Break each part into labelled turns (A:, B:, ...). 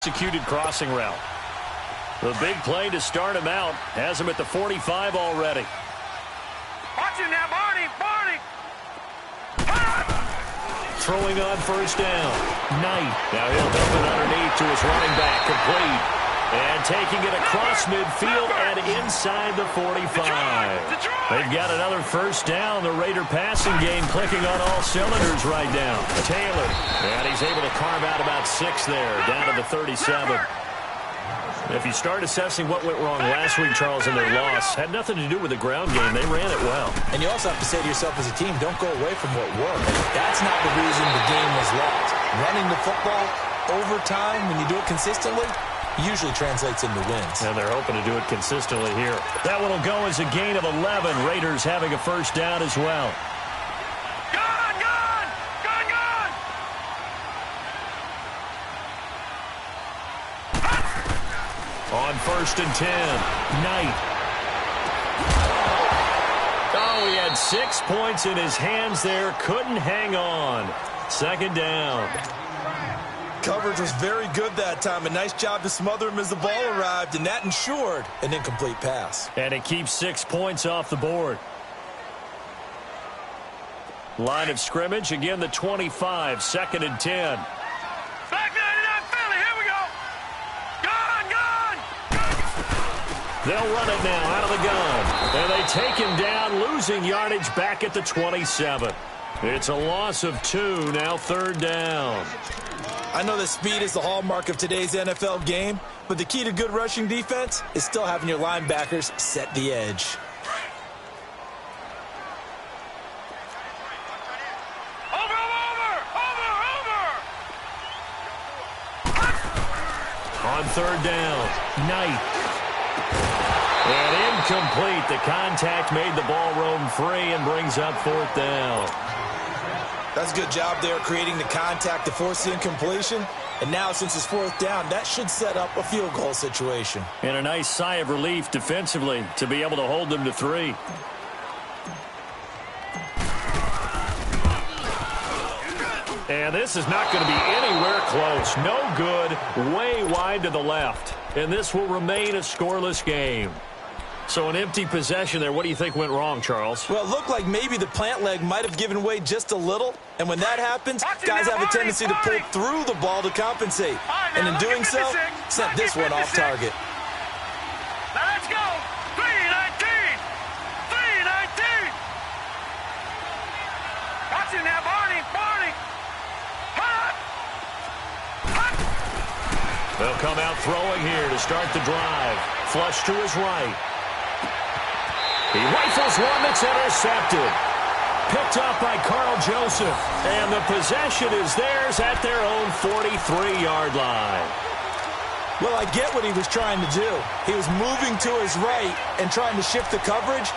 A: Executed crossing route. The big play to start him out has him at the 45 already.
B: Watch him now, Barney!
A: Throwing on first down. Knight. Now he'll dump it underneath to his running back. Complete. And taking it across midfield and inside the 45. They've got another first down. The Raider passing game clicking on all cylinders right now. Taylor. And he's able to carve out about 6 there, down to the 37. If you start assessing what went wrong last week, Charles, in their loss, had nothing to do with the ground game. They ran it well.
C: And you also have to say to yourself as a team, don't go away from what worked. That's not the reason the game was lost. Running the football over time, when you do it consistently, usually translates into wins.
A: And they're hoping to do it consistently here. That one will go as a gain of 11. Raiders having a first down as well. On first and 10, Knight. Oh, he had 6 points in his hands there. Couldn't hang on. Second down.
C: Coverage was very good that time. A nice job to smother him as the ball arrived, and that ensured an incomplete pass.
A: And it keeps 6 points off the board. Line of scrimmage, again the 25, second and 10. They'll run it now out of the gun. And they take him down, losing yardage back at the 27. It's a loss of 2, now third down.
C: I know that speed is the hallmark of today's NFL game, but the key to good rushing defense is still having your linebackers set the edge.
A: On third down, Knight. And incomplete. The contact made the ball roam free and brings up fourth down.
C: That's a good job there creating the contact to force the incompletion. And now since it's fourth down, that should set up a field goal situation.
A: And a nice sigh of relief defensively to be able to hold them to 3. And this is not going to be anywhere close. No good. Way wide to the left. And this will remain a scoreless game. So an empty possession there. What do you think went wrong, Charles?
C: Well, it looked like maybe the plant leg might have given way just a little. And when that happens, guys have a tendency to pull through the ball to compensate. And in doing so, sent this one off target.
B: Now let's go. 3-19. 3-19. Watch him now, Barney.
A: They'll come out throwing here to start the drive. Flush to his right. He rifles one that's intercepted. Picked up by Carl Joseph. And the possession is theirs at their own 43-yard line.
C: Well, I get what he was trying to do. He was moving to his right and trying to shift the coverage.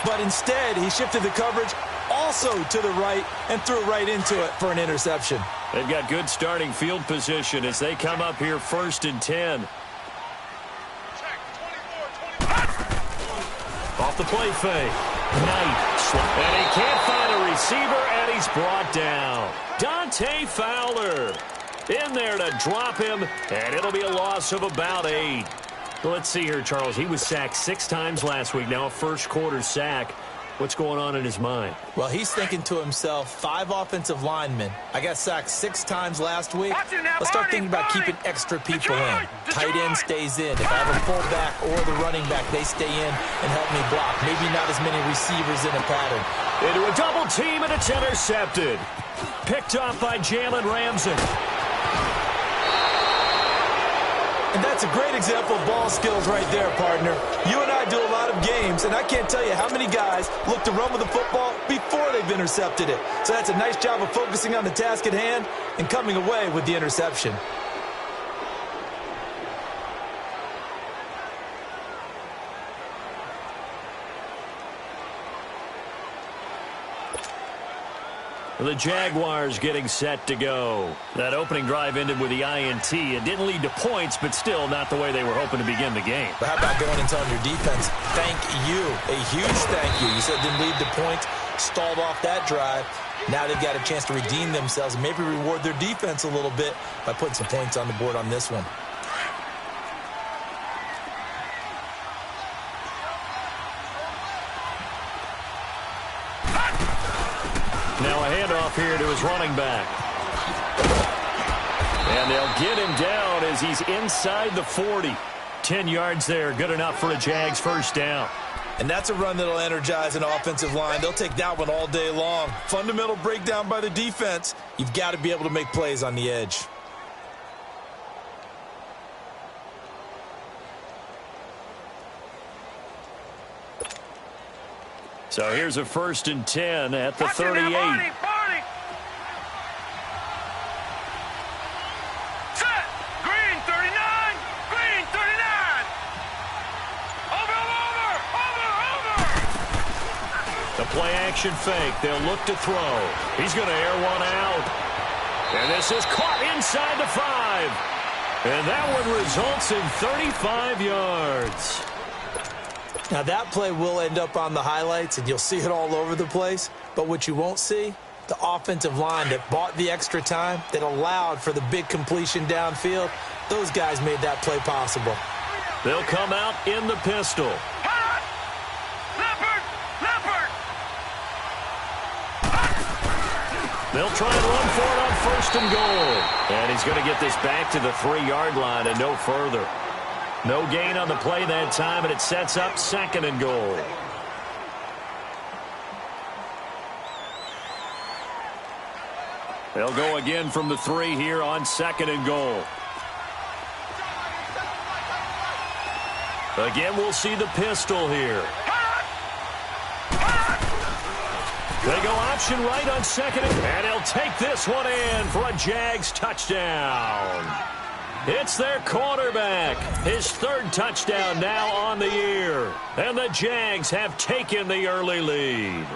C: But instead, he shifted the coverage also to the right and threw right into it for an interception.
A: They've got good starting field position as they come up here first and 10. Off the play fake. Knight. And he can't find a receiver, and he's brought down. Dante Fowler in there to drop him, and it'll be a loss of about 8. Well, let's see here, Charles. He was sacked 6 times last week. Now a first-quarter sack. What's going on in his mind?
C: Well, he's thinking to himself, 5 offensive linemen. I got sacked 6 times last week. Let's start thinking about keeping extra people in. Tight end stays in. If I have a fullback or the running back, they stay in and help me block. Maybe not as many receivers in a pattern.
A: Into a double team, and it's intercepted. Picked off by Jalen Ramsey.
C: And that's a great example of ball skills right there, partner. You and I do a lot of games, and I can't tell you how many guys look to run with the football before they've intercepted it. So that's a nice job of focusing on the task at hand and coming away with the interception.
A: The Jaguars getting set to go. That opening drive ended with the INT. It didn't lead to points, but still not the way they were hoping to begin the game.
C: But how about going and telling your defense, thank you, a huge thank you. You said it didn't lead to points, stalled off that drive. Now they've got a chance to redeem themselves and maybe reward their defense a little bit by putting some points on the board on this one.
A: Now a handoff here to his running back. And they'll get him down as he's inside the 40. 10 yards there, good enough for a Jags first down.
C: And that's a run that'll energize an offensive line. They'll take that one all day long. Fundamental breakdown by the defense. You've got to be able to make plays on the edge.
A: So here's a 1st and 10 at the 38. Play-action fake. They'll look to throw. He's going to air one out. And this is caught inside the 5. And that one results in 35 yards.
C: Now, that play will end up on the highlights, and you'll see it all over the place. But what you won't see, the offensive line that bought the extra time, that allowed for the big completion downfield, those guys made that play possible.
A: They'll come out in the pistol. They'll try and run for it on 1st and goal. And he's going to get this back to the 3-yard line and no further. No gain on the play that time, and it sets up 2nd and goal. They'll go again from the 3 here on 2nd and goal. Again, we'll see the pistol here. They go option right on 2nd, and he'll take this one in for a Jags touchdown. It's their quarterback. His 3rd touchdown now on the year. And the Jags have taken the early lead.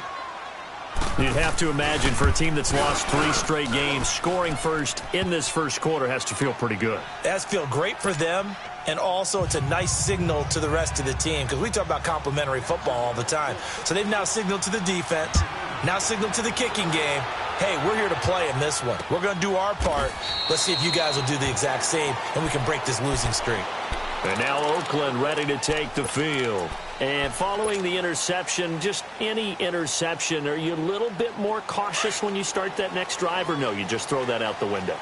A: You'd have to imagine for a team that's lost 3 straight games, scoring first in this first quarter has to feel pretty good.
C: It has to feel great for them. And also, it's a nice signal to the rest of the team because we talk about complimentary football all the time. So they've now signaled to the defense, now signaled to the kicking game, hey, we're here to play in this one. We're going to do our part. Let's see if you guys will do the exact same, and we can break this losing streak.
A: And now Oakland ready to take the field. And following the interception, just any interception, are you a little bit more cautious when you start that next drive, or no, you just throw that out the window?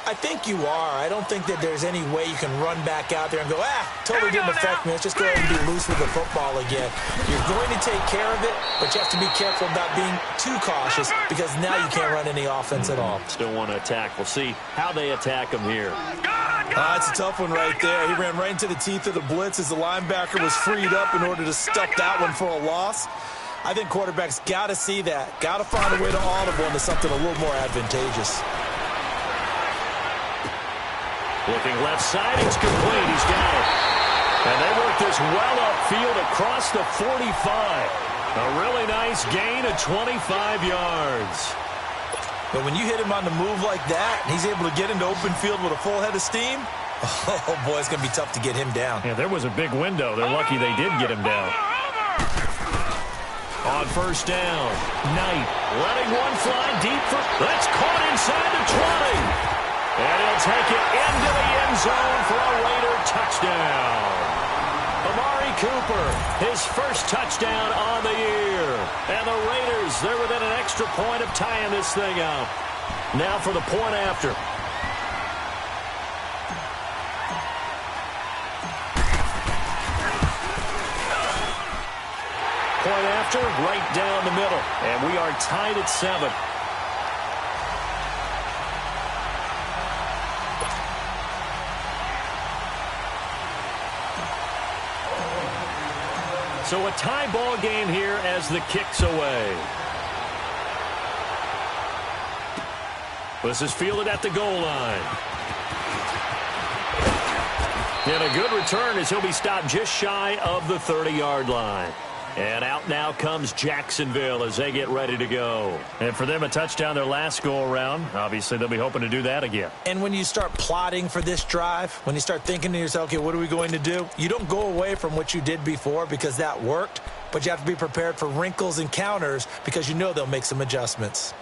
C: I think you are. I don't think that there's any way you can run back out there and go, totally didn't affect me. Let's just go ahead and be loose with the football again. You're going to take care of it, but you have to be careful about being too cautious because now you can't run any offense at all.
A: Still want to attack. We'll see how they attack him here.
C: It's a tough one right there. He ran right into the teeth of the blitz as the linebacker was freed up in order to stuff that one for a loss. I think quarterbacks got to see that. Got to find a way to audible into something a little more advantageous.
A: Looking left side, it's complete. He's got it. And they work this well upfield across the 45. A really nice gain of 25 yards.
C: But when you hit him on the move like that, and he's able to get into open field with a full head of steam, oh, boy, it's going to be tough to get him down.
A: Yeah, there was a big window. They're lucky they did get him down. On 1st down, Knight letting one fly deep. That's caught inside the 20. And he'll take it into the end zone for a Raider touchdown. Amari Cooper, his 1st touchdown on the year. And the Raiders, they're within an extra point of tying this thing up. Now for the point after. Point after, right down the middle. And we are tied at 7. So a tie ball game here as the kick's away. This is fielded at the goal line. And a good return as he'll be stopped just shy of the 30-yard line. And out now comes Jacksonville as they get ready to go. And for them, a touchdown their last go-around. Obviously, they'll be hoping to do that again.
C: And when you start plotting for this drive, when you start thinking to yourself, okay, what are we going to do? You don't go away from what you did before because that worked, but you have to be prepared for wrinkles and counters because you know they'll make some adjustments.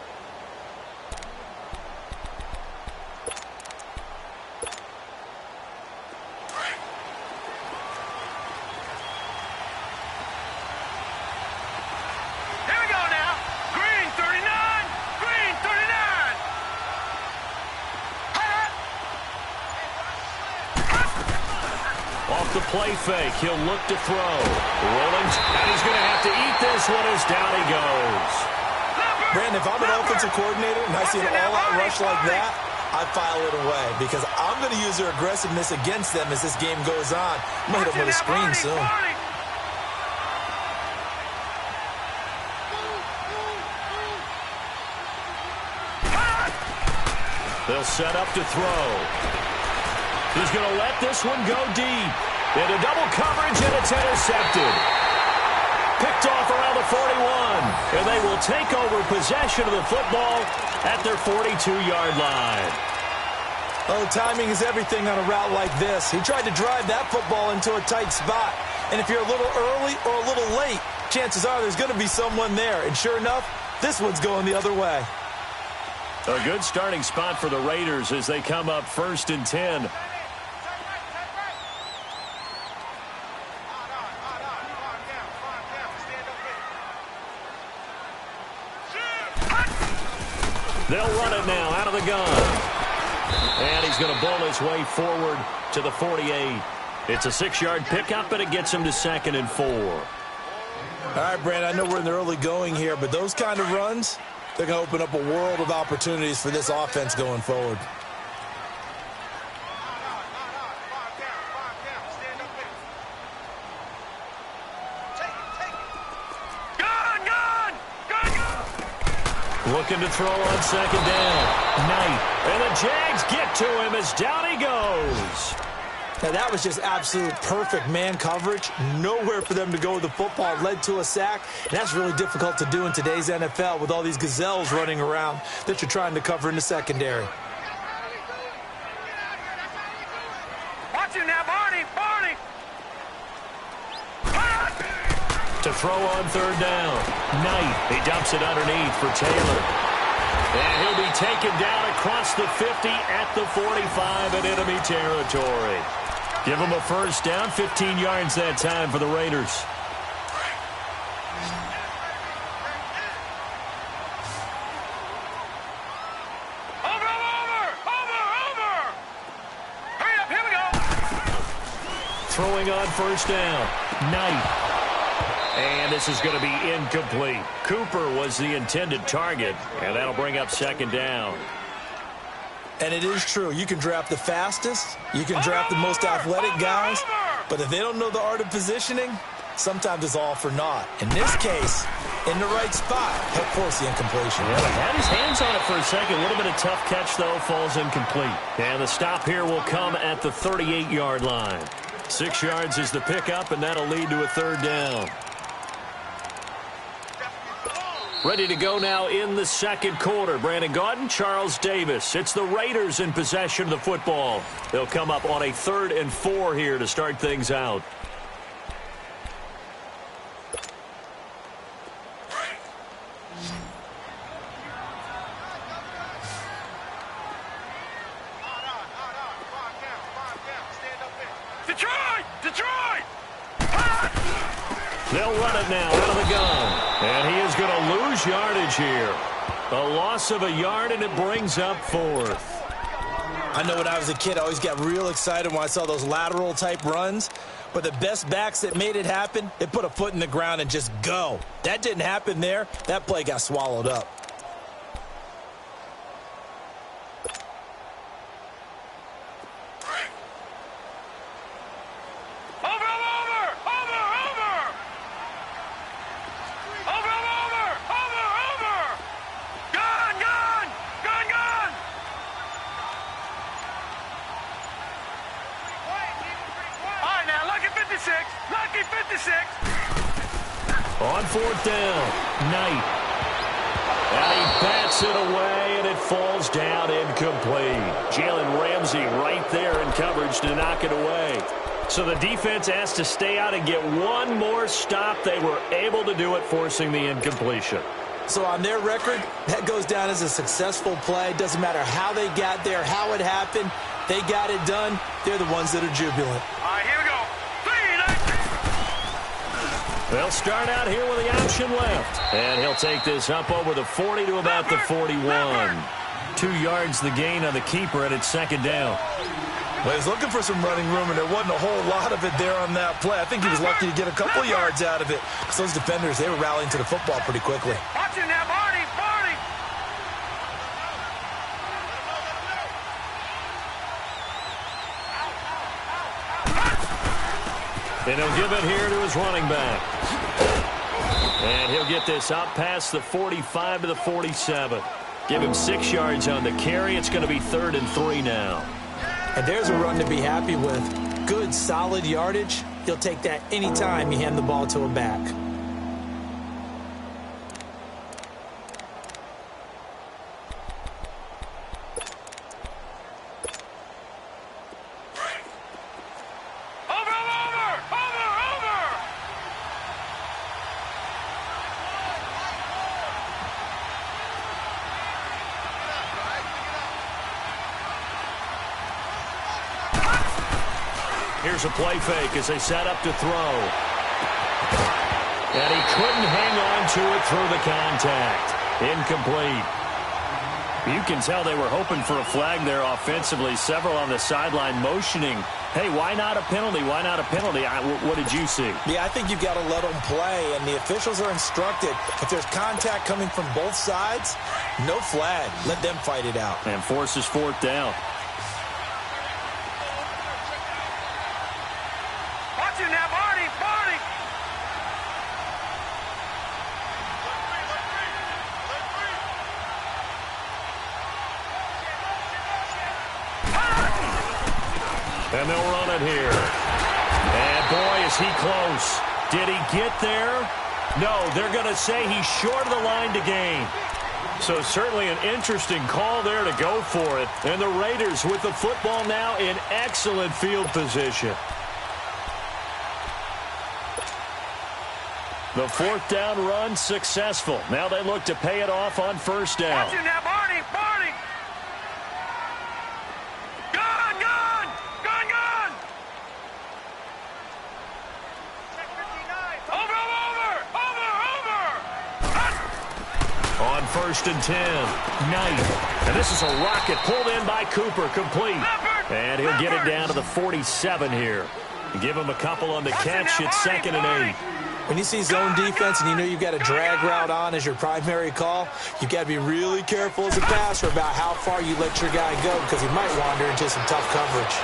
A: Off the play fake, he'll look to throw. Rolling, and he's going to have to eat this one as down he goes.
C: Brandon, if I'm an offensive coordinator and I see an all-out rush like that, I file it away because I'm going to use their aggressiveness against them as this game goes on. I'm going to hit them with a screen soon.
A: They'll set up to throw. He's going to let this one go deep. Into double coverage, and it's intercepted. Picked off around the 41, and they will take over possession of the football at their 42-yard line.
C: Oh, timing is everything on a route like this. He tried to drive that football into a tight spot. And if you're a little early or a little late, chances are there's going to be someone there. And sure enough, this one's going the other way.
A: A good starting spot for the Raiders as they come up 1st and 10. They'll run it now out of the gun. And he's going to bowl his way forward to the 48. It's a 6-yard pickup, and it gets him to 2nd and 4.
C: All right, Brandon, I know we're in the early going here, but those kind of runs, they're going to open up a world of opportunities for this offense going forward.
A: Looking to throw on 2nd down. Knight. And the Jags get to him as down he goes.
C: Now, that was just absolute perfect man coverage. Nowhere for them to go with the football. Led to a sack. And that's really difficult to do in today's NFL with all these gazelles running around that you're trying to cover in the secondary.
B: Watch him now, Barney. Barney.
A: To throw on 3rd down. Knight. He dumps it underneath for Taylor. And he'll be taken down across the 50 at the 45 in enemy territory. Give him a 1st down, 15 yards that time for the Raiders.
B: Over. Hurry up, here we go.
A: Throwing on 1st down. Knight. And this is going to be incomplete. Cooper was the intended target, and that'll bring up 2nd down.
C: And it is true. You can draft the fastest. You can draft the most athletic guys. But if they don't know the art of positioning, sometimes it's all for naught. In this case, in the right spot, help force the incompletion.
A: Yeah, he had his hands on it for a second. A little bit of tough catch, though, falls incomplete. And the stop here will come at the 38-yard line. 6 yards is the pickup, and that'll lead to a 3rd down. Ready to go now in the 2nd quarter. Brandon Gaudin, Charles Davis. It's the Raiders in possession of the football. They'll come up on a 3rd and 4 here to start things out.
B: Detroit!
A: They'll run it now out of the gun. And he is going to lose yardage here. A loss of a yard, and it brings up 4th.
C: I know when I was a kid, I always got real excited when I saw those lateral-type runs. But the best backs that made it happen, they put a foot in the ground and just go. That didn't happen there. That play got swallowed up.
B: Lucky 56.
A: On 4th down, Knight. And he bats it away, and it falls down incomplete. Jalen Ramsey right there in coverage to knock it away. So the defense has to stay out and get one more stop. They were able to do it, forcing the incompletion.
C: So on their record, that goes down as a successful play. Doesn't matter how they got there, how it happened. They got it done. They're the ones that are jubilant.
B: All right, here we go.
A: They'll start out here with the option left. And he'll take this up over the 40 to about the 41. 2 yards the gain on the keeper, and it's 2nd down.
C: Well, he's looking for some running room, and there wasn't a whole lot of it there on that play. I think he was lucky to get a couple yards out of it. Because those defenders, they were rallying to the football pretty quickly.
B: Watch it now, Barney, Barney.
A: And he'll give it here to his running back. And he'll get this out past the 45 to the 47. Give him 6 yards on the carry. It's going to be 3rd and 3 now.
C: And there's a run to be happy with. Good, solid yardage. He'll take that anytime you hand the ball to a back.
A: Here's a play fake as they set up to throw. And he couldn't hang on to it through the contact. Incomplete. You can tell they were hoping for a flag there offensively. Several on the sideline motioning. Hey, why not a penalty? Why not a penalty? What did you see?
C: Yeah, I think you've got to let them play, and the officials are instructed. If there's contact coming from both sides, no flag. Let them fight it out.
A: And forces 4th down.
B: Now, Barney, Barney.
A: And they'll run it here. And boy, is he close. Did he get there? No, they're going to say he's short of the line to gain. So certainly an interesting call there to go for it. And the Raiders with the football now in excellent field position. The 4th down run successful. Now they look to pay it off on 1st down.
B: Watch it now, Barney, Barney. Gun, gun, gun, gun. Over.
A: On 1st and 10, Knight. And this is a rocket pulled in by Cooper, complete. And he'll get it down to the 47 here. Give him a couple on the catch. It's 2nd and 8.
C: When you see zone defense and you know you've got a drag route on as your primary call, you've got to be really careful as a passer about how far you let your guy go because he might wander into some tough coverage.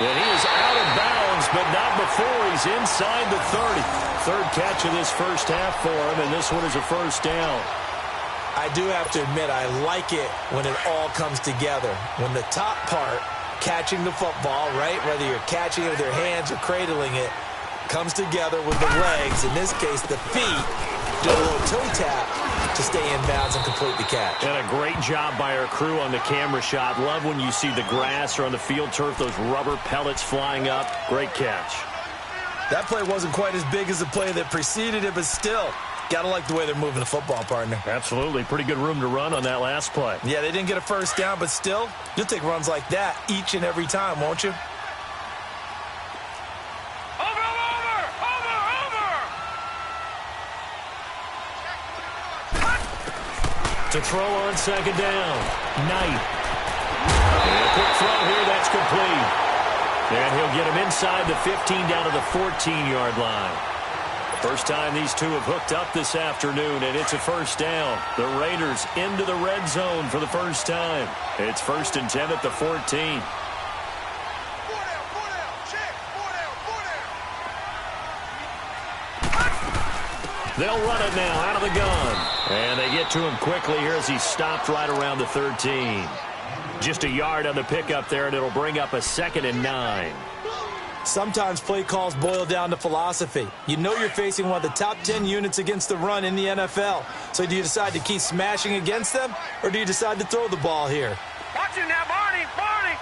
A: And he is out of bounds, but not before he's inside the 30. 3rd catch of this first half for him, and this one is a 1st down.
C: I do have to admit, I like it when it all comes together. When the top part, catching the football, right, whether you're catching it with your hands or cradling it, comes together with the legs, in this case the feet, do a little toe tap to stay in bounds and complete the catch.
A: And a great job by our crew on the camera shot. Love when you see the grass or on the field turf, those rubber pellets flying up. Great catch.
C: That play wasn't quite as big as the play that preceded it, but still, gotta like the way they're moving the football, partner.
A: Absolutely. Pretty good room to run on that last play.
C: Yeah, they didn't get a 1st down, but still, you'll take runs like that each and every time, won't you?
A: To throw on 2nd down, Knight. And a quick throw here, that's complete. And he'll get him inside the 15 down to the 14-yard line. First time these two have hooked up this afternoon, and it's a 1st down. The Raiders into the red zone for the first time. It's 1st and 10 at the 14. They'll run it now out of the gun. And they get to him quickly here as he stopped right around the 13. Just a yard on the pickup there, and it'll bring up a 2nd and 9.
C: Sometimes play calls boil down to philosophy. You know you're facing one of the top 10 units against the run in the NFL. So do you decide to keep smashing against them, or do you decide to throw the ball here?
B: Watch it now, Barney, Barney.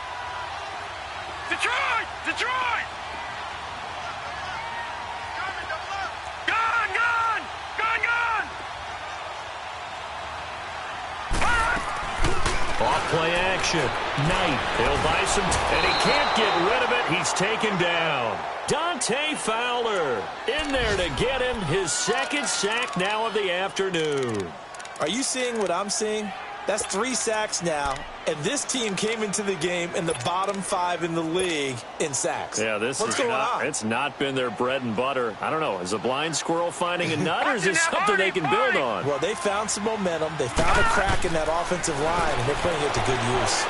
B: Detroit, Detroit. Gun, gun, gun, gun.
A: Off play action. Knight. He'll buy some, and he can't get rid of it. He's taken down. Dante Fowler in there to get him his 2nd sack now of the afternoon.
C: Are you seeing what I'm seeing? That's 3 sacks now, and this team came into the game in the bottom 5 in the league in sacks.
A: Yeah,
C: What's going on?
A: It's not been their bread and butter. I don't know. Is a blind squirrel finding a nut, or is it something they can build on?
C: Well, they found some momentum. They found a crack in that offensive line, and they're putting it to good use.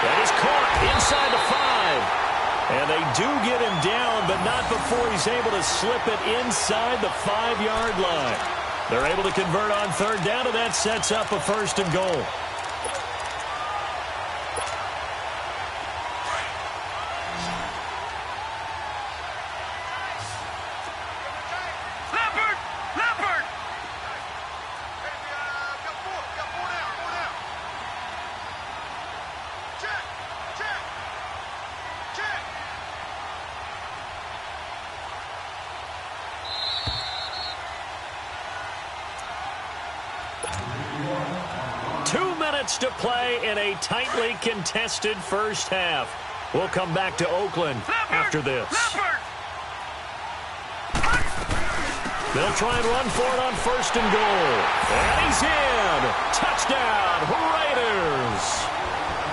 A: That is caught inside the 5. And they do get him down, but not before he's able to slip it inside the 5-yard line. They're able to convert on 3rd down, and that sets up a 1st and goal. To play in a tightly contested first half. We'll come back to Oakland after this. They'll try and run for it on 1st and goal. And he's in. Touchdown, Raiders.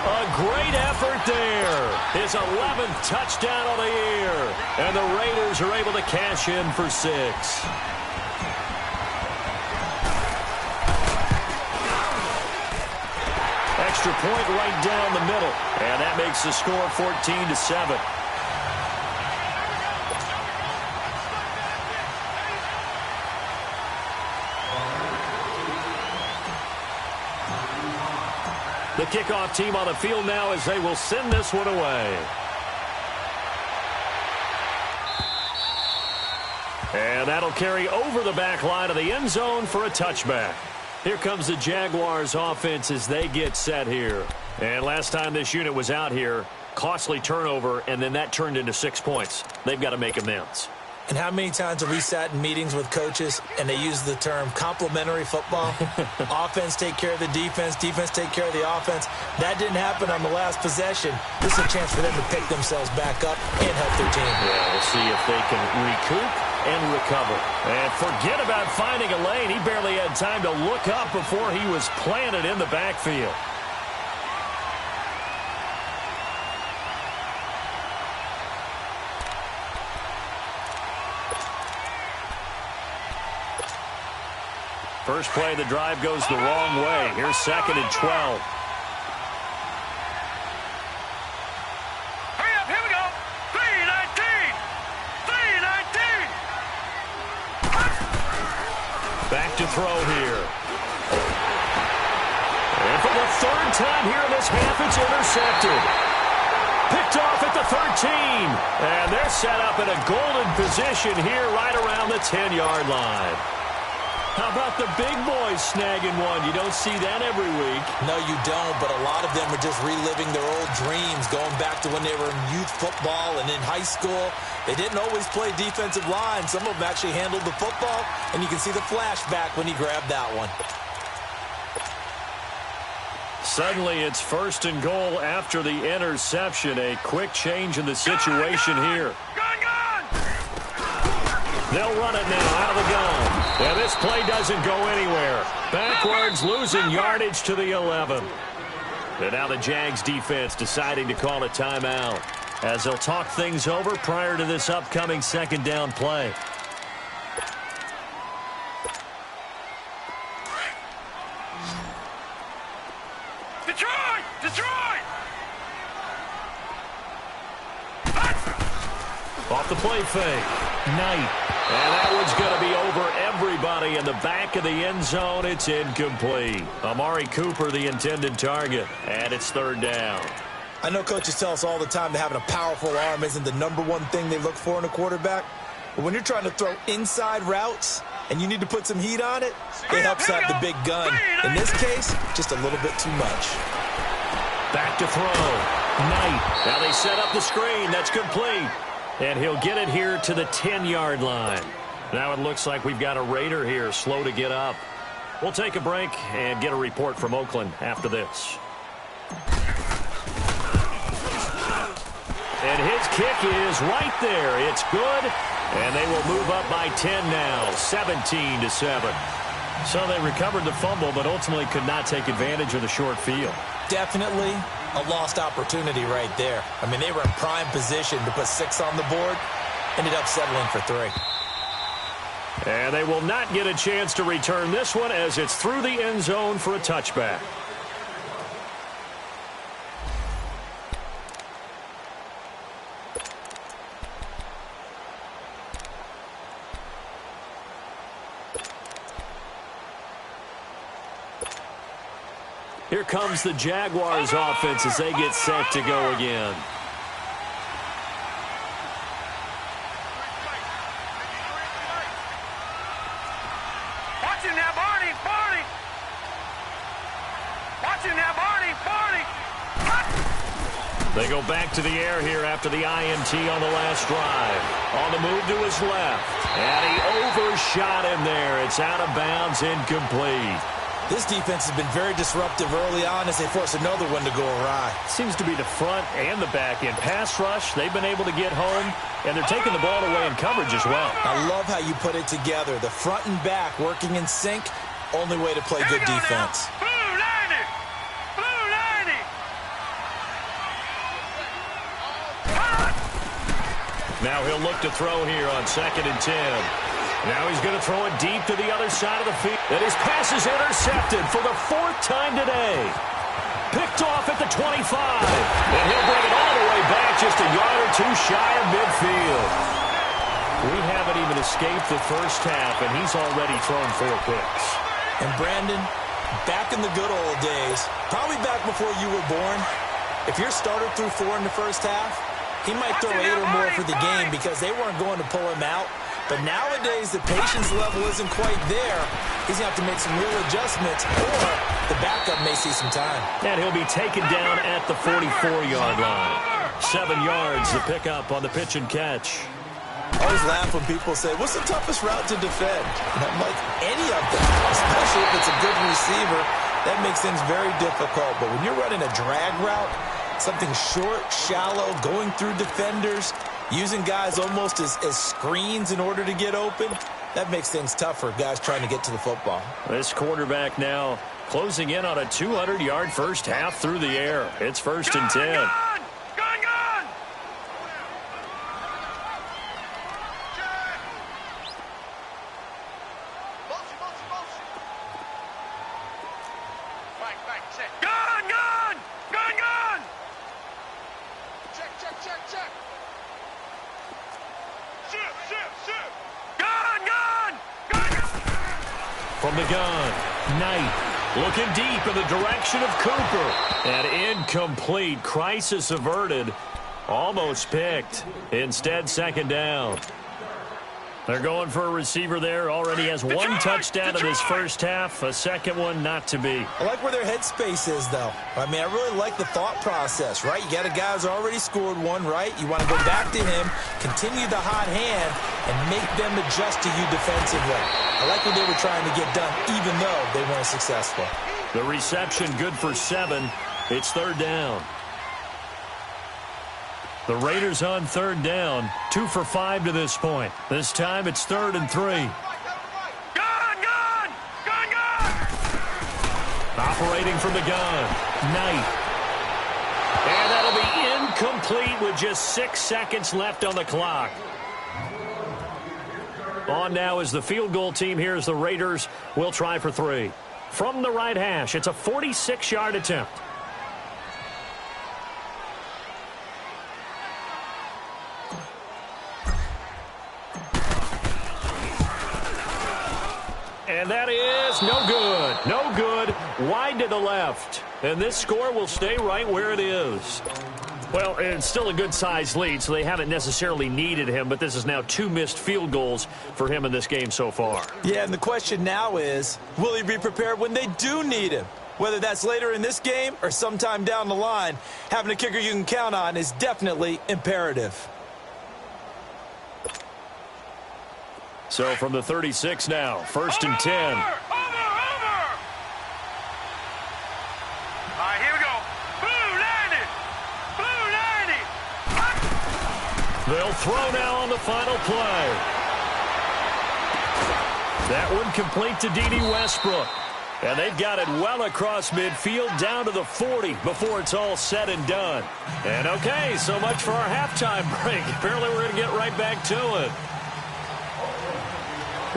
A: A great effort there. His 11th touchdown of the year. And the Raiders are able to cash in for 6. Extra point right down the middle. And that makes the score 14-7. The kickoff team on the field now as they will send this one away. And that'll carry over the back line of the end zone for a touchback. Here comes the Jaguars offense as they get set here. And last time this unit was out here, costly turnover, and then that turned into 6 points. They've got to make amends.
C: And how many times have we sat in meetings with coaches and they use the term complementary football? Offense take care of the defense, defense take care of the offense. That didn't happen on the last possession. This is a chance for them to pick themselves back up and help their team.
A: Yeah, we'll see if they can recoup and recover. And forget about finding a lane. He barely had time to look up before he was planted in the backfield. First play of the drive goes the wrong way. Here's 2nd and 12.
B: Hurry up, here we go. 3-19. 3-19.
A: Back to throw here. And for the 3rd time here in this half, it's intercepted. Picked off at the 13. And they're set up in a golden position here right around the 10-yard line. How about the big boys snagging one? You don't see that every week.
C: No, you don't, but a lot of them are just reliving their old dreams, going back to when they were in youth football and in high school. They didn't always play defensive line. Some of them actually handled the football, and you can see the flashback when he grabbed that one.
A: Suddenly, it's 1st and goal after the interception. A quick change in the situation here. They'll run it now out of the gun. Yeah, this play doesn't go anywhere. Backwards, losing yardage to the 11. And now the Jags defense deciding to call a timeout as they'll talk things over prior to this upcoming 2nd down play.
B: Detroit! Detroit!
A: Off the play fake. Knight. And that one's going to be over everybody in the back of the end zone. It's incomplete. Amari Cooper, the intended target. And it's 3rd down.
C: I know coaches tell us all the time that having a powerful arm isn't the #1 thing they look for in a quarterback. But when you're trying to throw inside routes and you need to put some heat on it, it helps have the big gun. In this case, just a little bit too much.
A: Back to throw. Knight. Now they set up the screen. That's complete. And he'll get it here to the 10-yard line. Now it looks like we've got a Raider here, slow to get up. We'll take a break and get a report from Oakland after this. And his kick is right there. It's good. And they will move up by 10 now, 17-7. So they recovered the fumble, but ultimately could not take advantage of the short field.
C: Definitely a lost opportunity right there. I mean, they were in prime position to put 6 on the board. Ended up settling for 3.
A: And they will not get a chance to return this one as it's through the end zone for a touchback. Here comes the Jaguars offense as they get set to go again.
B: Watch him now, Barney. Watch him now, Barney.
A: They go back to the air here after the INT on the last drive. On the move to his left. And he overshot him there. It's out of bounds, incomplete.
C: This defense has been very disruptive early on as they force another one to go awry.
A: Seems to be the front and the back end. Pass rush, they've been able to get home, and they're taking the ball away in coverage as well.
C: I love how you put it together. The front and back working in sync, only way to play good defense.
B: Blue 90.
A: Now he'll look to throw here on 2nd and 10. Now he's going to throw it deep to the other side of the field. And his pass is intercepted for the 4th time today. Picked off at the 25. And he'll bring it all the way back just a yard or 2 shy of midfield. We haven't even escaped the first half, and he's already thrown 4 picks.
C: And Brandon, back in the good old days, probably back before you were born, if your starter threw 4 in the first half, he might throw 8 or more for the game because they weren't going to pull him out. But nowadays, the patience level isn't quite there. He's going to have to make some real adjustments, or the backup may see some time.
A: And he'll be taken down at the 44-yard line. 7 yards to pick up on the pitch and catch.
C: I always laugh when people say, what's the toughest route to defend? And I'm like, any of them, especially if it's a good receiver. That makes things very difficult. But when you're running a drag route, something short, shallow, going through defenders, using guys almost as screens in order to get open, that makes things tough for guys trying to get to the football.
A: This quarterback now closing in on a 200-yard first half through the air. It's 1st and 10.
B: Gun! Check! Gun!
A: From the gun, Knight looking deep in the direction of Cooper. And incomplete. Crisis averted. Almost picked. Instead, 2nd down. They're going for a receiver there. Already has 1 touchdown in his first half. A 2nd one not to be.
C: I like where their headspace is, though. I mean, I really like the thought process, right? You got a guy who's already scored 1, right? You want to go back to him, continue the hot hand, and make them adjust to you defensively. I like what they were trying to get done, even though they weren't successful.
A: The reception good for 7. It's 3rd down. The Raiders on 3rd down, 2 for 5 to this point. This time it's 3rd and 3.
B: Gun!
A: Operating from the gun, Knight. And that'll be incomplete with just 6 seconds left on the clock. On now is the field goal team here as the Raiders will try for 3. From the right hash, it's a 46-yard attempt. And that is no good. No good. Wide to the left. And this score will stay right where it is. Well, it's still a good-sized lead, so they haven't necessarily needed him, but this is now 2 missed field goals for him in this game so far.
C: Yeah, and the question now is, will he be prepared when they do need him? Whether that's later in this game or sometime down the line, having a kicker you can count on is definitely imperative.
A: So from the 36 now, 1st and 10.
B: Over! All right, here we go. Blue 90!
A: They'll throw now on the final play. That one complete to D.D. Westbrook. And they've got it well across midfield down to the 40 before it's all said and done. And okay, so much for our halftime break. Apparently we're going to get right back to it.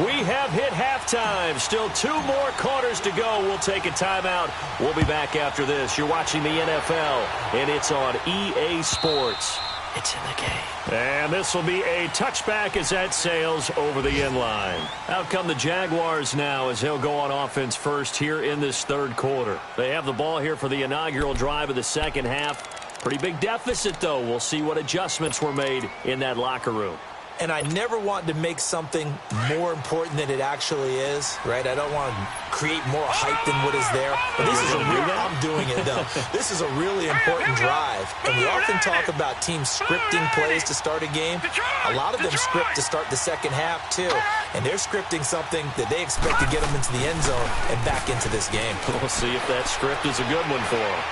A: We have hit halftime. Still 2 more quarters to go. We'll take a timeout. We'll be back after this. You're watching the NFL, and it's on EA Sports. It's in the game. And this will be a touchback as that sails over the end line. Out come the Jaguars now as they'll go on offense first here in this third quarter. They have the ball here for the inaugural drive of the second half. Pretty big deficit, though. We'll see what adjustments were made in that locker room.
C: And I never want to make something more important than it actually is, right? I don't want to create more hype than what is there. But this is I'm doing it, though. This is a really important drive. And we often talk about teams scripting plays to start a game. A lot of them script to start the second half, too. And they're scripting something that they expect to get them into the end zone and back into this game.
A: We'll see if that script is a good one for them.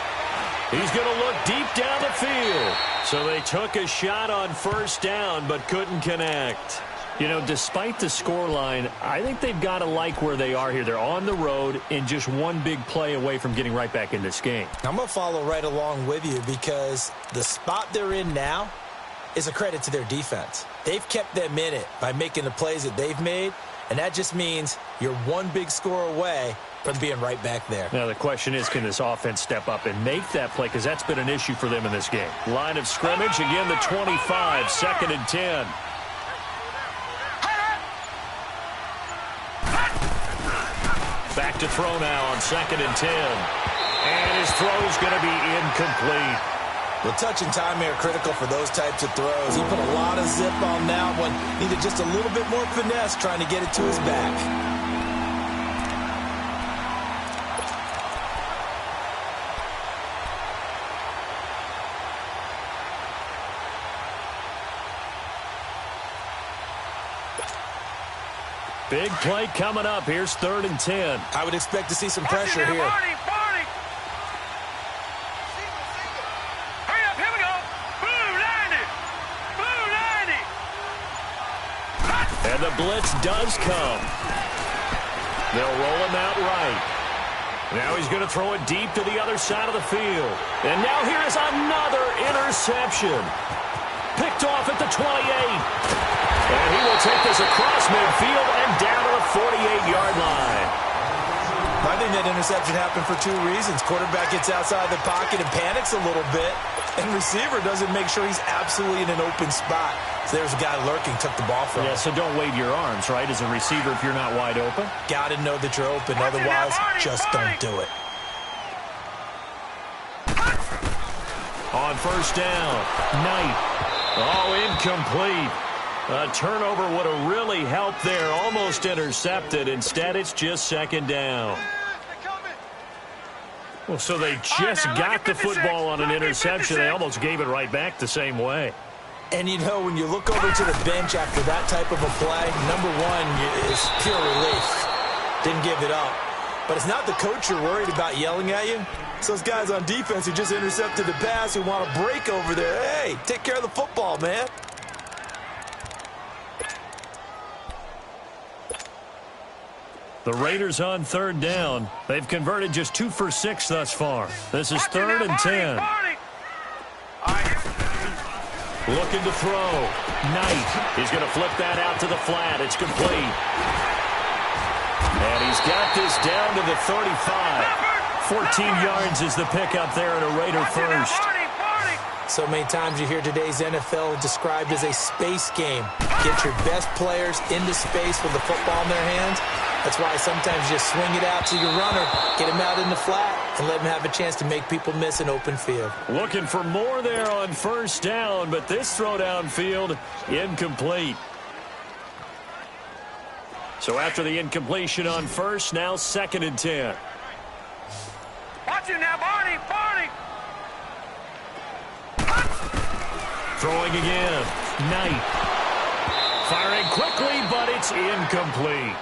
A: He's going to look deep down the field. So they took a shot on first down but couldn't connect. You know, despite the scoreline, I think they've got to like where they are here. They're on the road and just one big play away from getting right back in this game.
C: I'm going to follow right along with you because the spot they're in now is a credit to their defense. They've kept them in it by making the plays that they've made, and that just means you're one big score away from being right back there.
A: Now, the question is, can this offense step up and make that play? Because that's been an issue for them in this game. Line of scrimmage, again, the 25, 2nd and 10. Back to throw now on 2nd and 10. And his throw is going to be incomplete.
C: Well, touch and time are critical for those types of throws. He put a lot of zip on that one. Needed just a little bit more finesse trying to get it to his back.
A: Big play coming up. Here's 3rd and 10.
C: I would expect to see some pressure here.
B: Hurry up, here we go. Blue 90.
A: And the blitz does come. They'll roll him out right. Now he's going to throw it deep to the other side of the field. And now here is another interception. Picked off at the 28. And he will take this across midfield and down to the 48-yard line.
C: I think that interception happened for 2 reasons. Quarterback gets outside the pocket and panics a little bit, and receiver doesn't make sure he's absolutely in an open spot. So there's a guy lurking, took the ball from him.
A: Yeah, so don't wave your arms, right, as a receiver if you're not wide open.
C: Got to know that you're open. Otherwise, just don't do it.
A: On first down, Knight. Oh, incomplete. A turnover would have really helped there. Almost intercepted. Instead, it's just 2nd down. Well, so they just got the football on an interception. They almost gave it right back the same way.
C: And, you know, when you look over to the bench after that type of a play, number one is pure relief. Didn't give it up. But it's not the coach you're worried about yelling at you. It's those guys on defense who just intercepted the pass who want to break over there. Hey, take care of the football, man.
A: The Raiders on 3rd down. They've converted just 2 for 6 thus far. This is 3rd and 10. Looking to throw. Knight. He's going to flip that out to the flat. It's complete. And he's got this down to the 35. 14 yards is the pickup there and a Raider first.
C: So many times you hear today's NFL described as a space game. Get your best players into space with the football in their hands. That's why sometimes you just swing it out to your runner, get him out in the flat, and let him have a chance to make people miss an open field.
A: Looking for more there on first down, but this throw downfield, incomplete. So after the incompletion on first, now 2nd and 10.
B: Watch it now, Barney.
A: Throwing again. Knight. Firing quickly, but it's incomplete.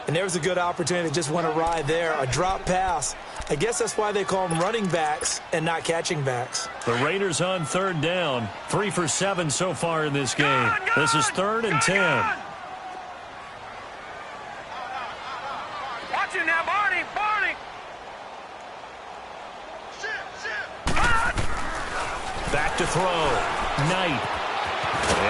C: And there was a good opportunity that just went awry there. A drop pass. I guess that's why they call them running backs and not catching backs.
A: The Raiders on 3rd down. 3 for 7 so far in this game. This is 3rd and 10. throw. Knight.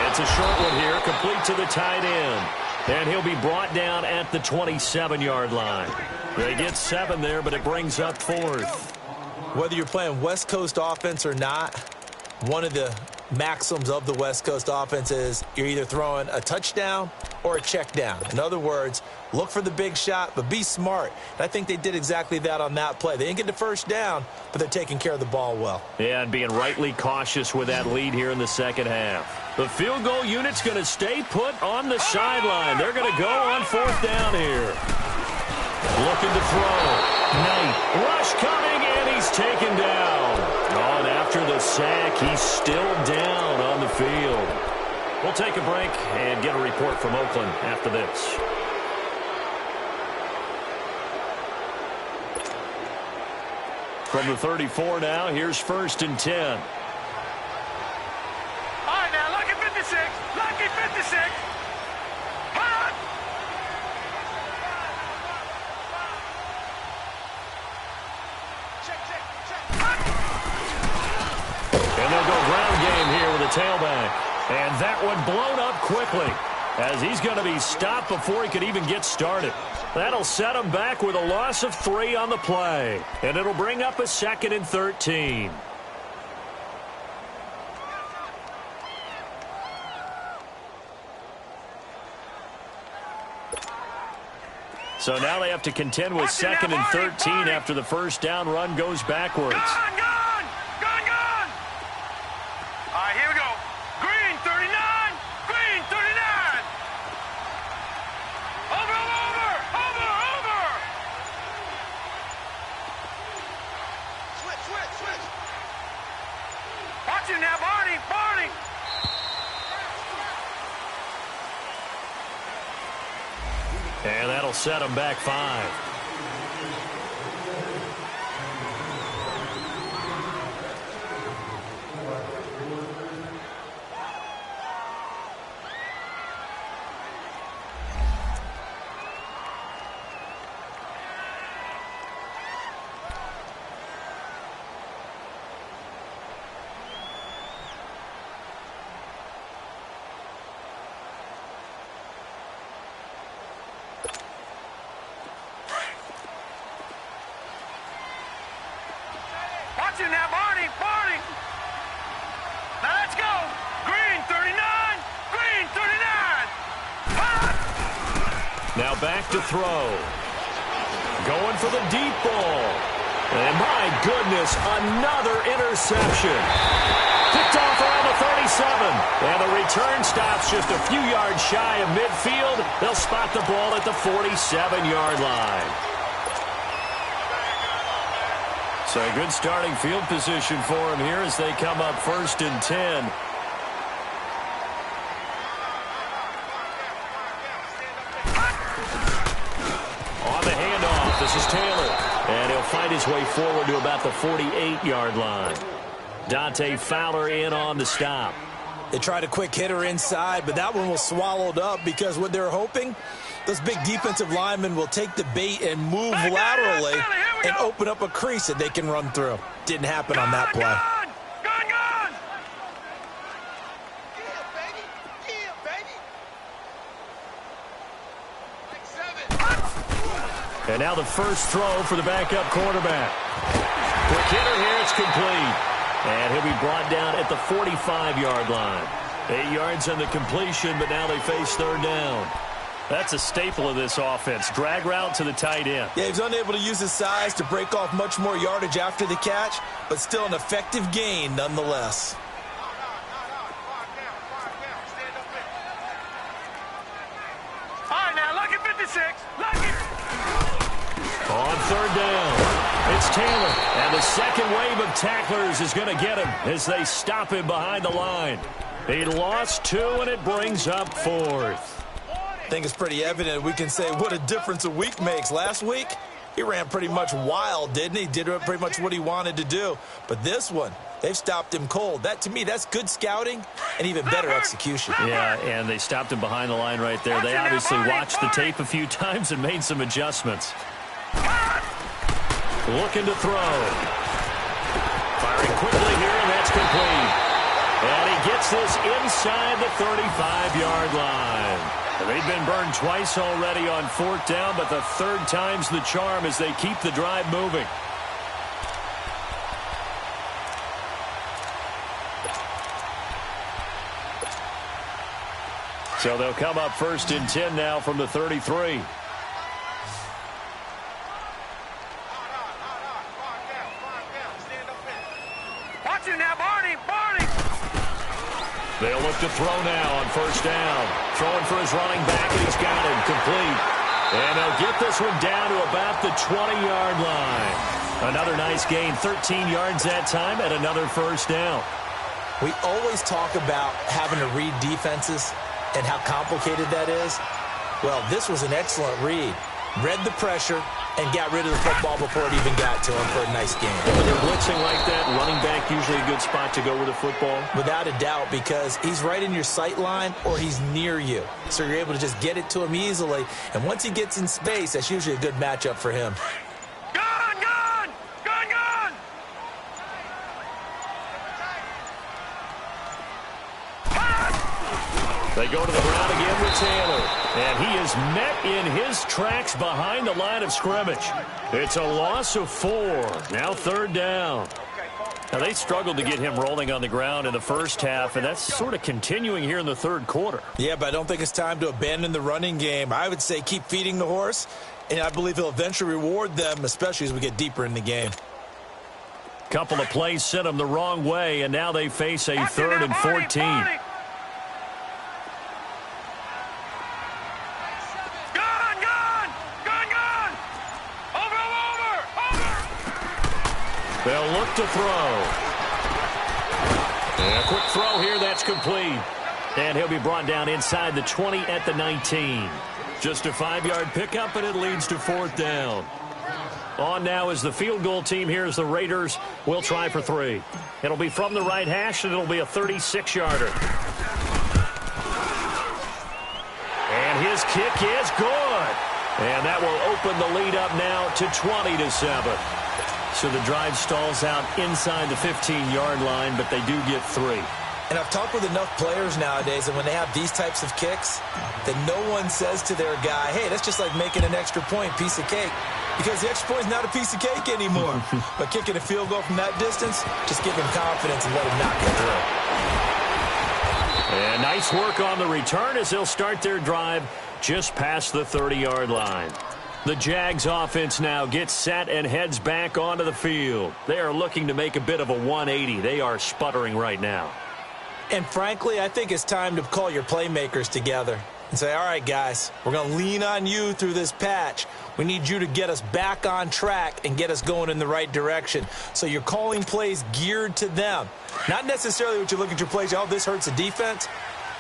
A: It's a short one here, complete to the tight end. And he'll be brought down at the 27-yard line. They get 7 there, but it brings up 4th.
C: Whether you're playing West Coast offense or not, one of the maxims of the West Coast offense is you're either throwing a touchdown or a check down. In other words, look for the big shot, but be smart. And I think they did exactly that on that play. They didn't get the first down, but they're taking care of the ball well.
A: Yeah, and being rightly cautious with that lead here in the second half. The field goal unit's going to stay put on the sideline. They're going to go on 4th down here. Looking to throw. Knight. Rush coming, and he's taken down. Oh, and after the sack, he's still down on the field. We'll take a break and get a report from Oakland after this. From the 34 now, here's 1st and 10.
B: All right, now, lucky 56. Lucky 56. Hot. Check.
A: And they'll go ground game here with a tailback. And that one blown up quickly as he's going to be stopped before he could even get started. That'll set him back with a loss of 3 on the play. And it'll bring up a 2nd and 13. So now they have to contend with 2nd and 13 after the first down run goes backwards.
B: Gone. All right, here we go. Green 39. Green 39. Over. Switch. Watch it now, Barney.
A: And that'll set him back 5.
B: Now, Barney. Now, let's go. Green 39. Green 39. Hot.
A: Now back to throw. Going for the deep ball. And my goodness, another interception. Picked off around the 37. And the return stops just a few yards shy of midfield. They'll spot the ball at the 47-yard line. So a good starting field position for him here as they come up 1st and 10. On the handoff, this is Taylor. And he'll find his way forward to about the 48-yard line. Dante Fowler in on the stop.
C: They tried a quick hitter inside, but that one was swallowed up because what they're hoping, those big defensive linemen will take the bait and move laterally and open up a crease that they can run through. Didn't happen on that play.
B: Gone.
A: And now the first throw for the backup quarterback. Quick hitter here, it's complete. And he'll be brought down at the 45-yard line. 8 yards on the completion, but now they face 3rd down. That's a staple of this offense. Drag route to the tight end.
C: Yeah, he's unable to use his size to break off much more yardage after the catch, but still an effective gain nonetheless.
B: All right, now, lucky 56. Lucky.
A: On 3rd down, it's Taylor. And the second wave of tacklers is going to get him as they stop him behind the line. He lost 2, and it brings up 4th.
C: I think it's pretty evident we can say what a difference a week makes. Last week, he ran pretty much wild, didn't he? Did pretty much what he wanted to do. But this one, they've stopped him cold. That, to me, that's good scouting and even better execution.
A: Yeah, and they stopped him behind the line right there. They obviously watched the tape a few times and made some adjustments. Looking to throw. Firing quickly here, and that's complete. gets this inside the 35-yard line. They've been burned twice already on fourth down, but the third time's the charm as they keep the drive moving. So they'll come up 1st and 10 now from the 33.
B: Watch it now, Barney.
A: They'll look to throw now on 1st down. Throwing for his running back, and he's got him complete. And they'll get this one down to about the 20-yard line. Another nice gain, 13 yards that time, and another 1st down.
C: We always talk about having to read defenses and how complicated that is. Well, this was an excellent read. Read the pressure and got rid of the football before it even got to him for a nice game.
A: When they're blitzing like that, running back usually a good spot to go with the football?
C: Without a doubt, because he's right in your sight line or he's near you. So you're able to just get it to him easily. And once he gets in space, that's usually a good matchup for him.
A: They go to the ground again with Taylor. And he is met in his tracks behind the line of scrimmage. It's a loss of 4. Now 3rd down. Now they struggled to get him rolling on the ground in the first half, and that's sort of continuing here in the 3rd quarter.
C: Yeah, but I don't think it's time to abandon the running game. I would say keep feeding the horse, and I believe he'll eventually reward them, especially as we get deeper in the game.
A: Couple of plays sent them the wrong way, and now they face a 3rd and 14. They'll look to throw. And a quick throw here, that's complete. And he'll be brought down inside the 20 at the 19. Just a 5-yard pickup, and it leads to 4th down. On now is the field goal team. Here's the Raiders. We'll try for 3. It'll be from the right hash, and it'll be a 36-yarder. And his kick is good. And that will open the lead up now to 20-7. So the drive stalls out inside the 15-yard line, but they do get 3.
C: And I've talked with enough players nowadays, and when they have these types of kicks, that no one says to their guy, hey, that's just like making an extra point, piece of cake. Because the extra point is not a piece of cake anymore. But kicking a field goal from that distance, just give him confidence and let him knock it through.
A: And nice work on the return as they'll start their drive just past the 30-yard line. The Jags offense now gets set and heads back onto the field. They are looking to make a bit of a 180. They are sputtering right now.
C: And frankly, I think it's time to call your playmakers together and say, all right, guys, we're going to lean on you through this patch. We need you to get us back on track and get us going in the right direction. So you're calling plays geared to them. Not necessarily what you look at your plays, oh, this hurts the defense.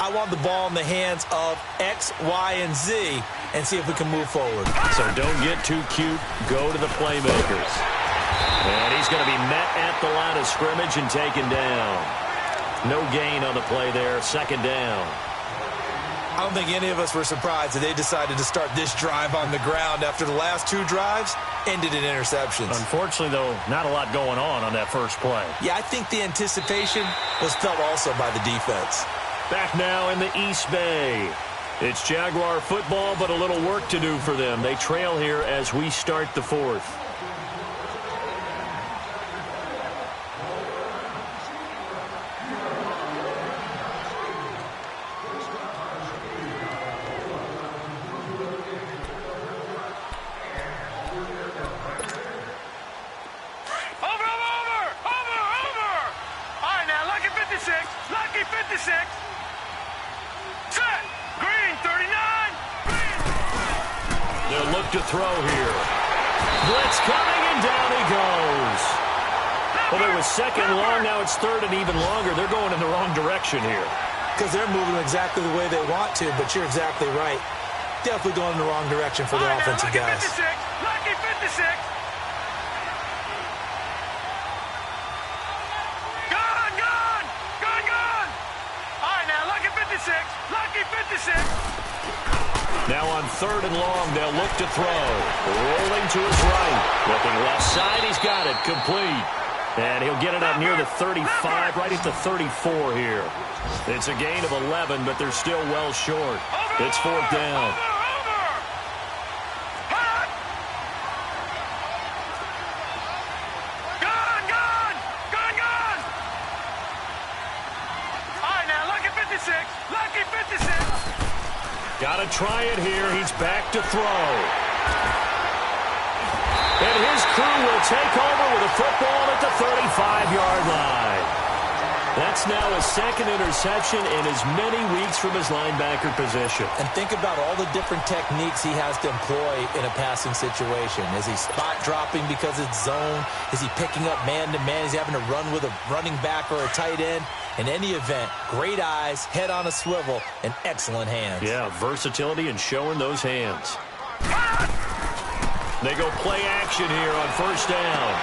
C: I want the ball in the hands of X, Y, and Z and see if we can move forward.
A: So don't get too cute. Go to the playmakers. And he's going to be met at the line of scrimmage and taken down. No gain on the play there. 2nd down.
C: I don't think any of us were surprised that they decided to start this drive on the ground after the last 2 drives ended in interceptions.
A: Unfortunately, though, not a lot going on that first play.
C: Yeah, I think the anticipation was felt also by the defense.
A: Back now in the East Bay. It's Jaguar football, but a little work to do for them. They trail here as we start the 4th.
B: Lucky 56. Set. Green 39.
A: They'll look to throw here. Blitz coming, and down he goes. Well, it was 2nd long. Now it's 3rd and even longer. They're going in the wrong direction here.
C: Because they're moving exactly the way they want to, but you're exactly right. Definitely going in the wrong direction for their offensive guys.
B: Lucky 56. Lucky 56.
A: Now on 3rd and long, they'll look to throw. Rolling to his right. Looking left side, he's got it. Complete. And he'll get it up near the 35, right at the 34 here. It's a gain of 11, but they're still well short. It's fourth down. Got to try it here. He's back to throw. And his crew will take over with a football at the 35-yard line. That's now his second interception in as many weeks from his linebacker position.
C: And think about all the different techniques he has to employ in a passing situation. Is he spot dropping because it's zone? Is he picking up man-to-man? Is he having to run with a running back or a tight end? In any event, great eyes, head on a swivel, and excellent hands.
A: Yeah, versatility and showing those hands. They go play action here on first down.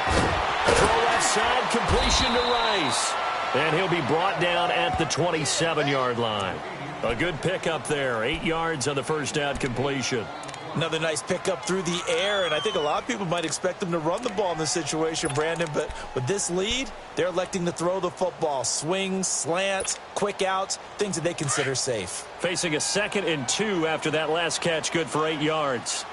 A: Throw left side, completion to Rice. And he'll be brought down at the 27-yard line. A good pickup there, 8 yards on the first down completion.
C: Another nice pickup through the air, and I think a lot of people might expect them to run the ball in this situation, Brandon, but with this lead, they're electing to throw the football. Swings, slants, quick outs, things that they consider safe.
A: Facing a 2nd and 2 after that last catch, good for 8 yards.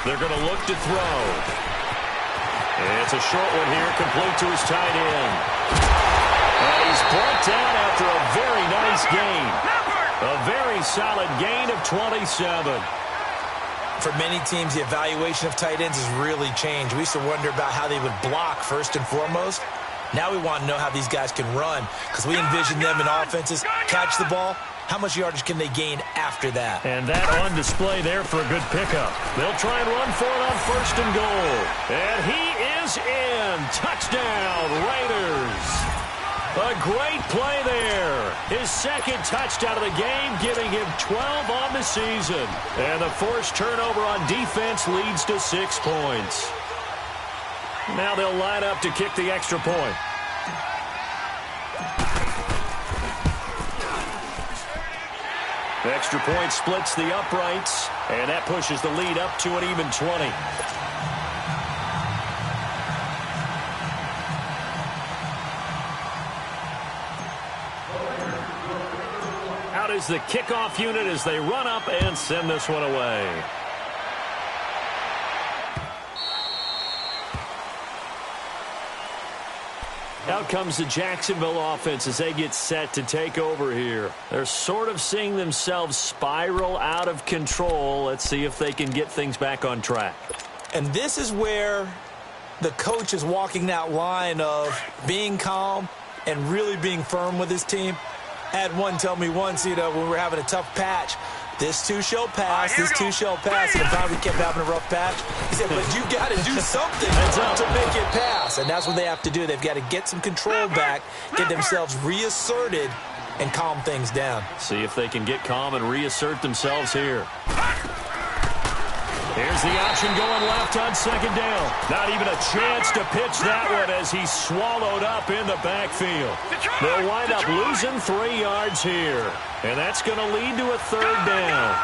A: They're going to look to throw. It's a short one here, complete to his tight end. And he's brought down after a very nice gain. A very solid gain of 27.
C: For many teams, the evaluation of tight ends has really changed. We used to wonder about how they would block first and foremost. Now we want to know how these guys can run, because we envision them in offenses catch the ball. How much yardage can they gain after that?
A: And that on display there for a good pickup. They'll try and run for it on first and goal. And he is in. Touchdown, Raiders. A great play there. His second touchdown of the game, giving him 12 on the season. And the forced turnover on defense leads to 6 points. Now they'll line up to kick the extra point. The extra point splits the uprights, and that pushes the lead up to an even 20. Out is the kickoff unit as they run up and send this one away. Out comes the Jacksonville offense as they get set to take over here. They're sort of seeing themselves spiral out of control. Let's see if they can get things back on track.
C: And this is where the coach is walking that line of being calm and really being firm with his team. I had one tell me once, when we were having a tough patch, this too shall pass, this too shall pass. And the time we kept having a rough patch, he said, but you got to do something to make it pass. And that's what they have to do. They've got to get some control back, get themselves reasserted, and calm things down.
A: See if they can get calm and reassert themselves here. Here's the option going left on second down. Not even a chance to pitch that one as he's swallowed up in the backfield. They'll wind up losing 3 yards here. And that's going to lead to a third down.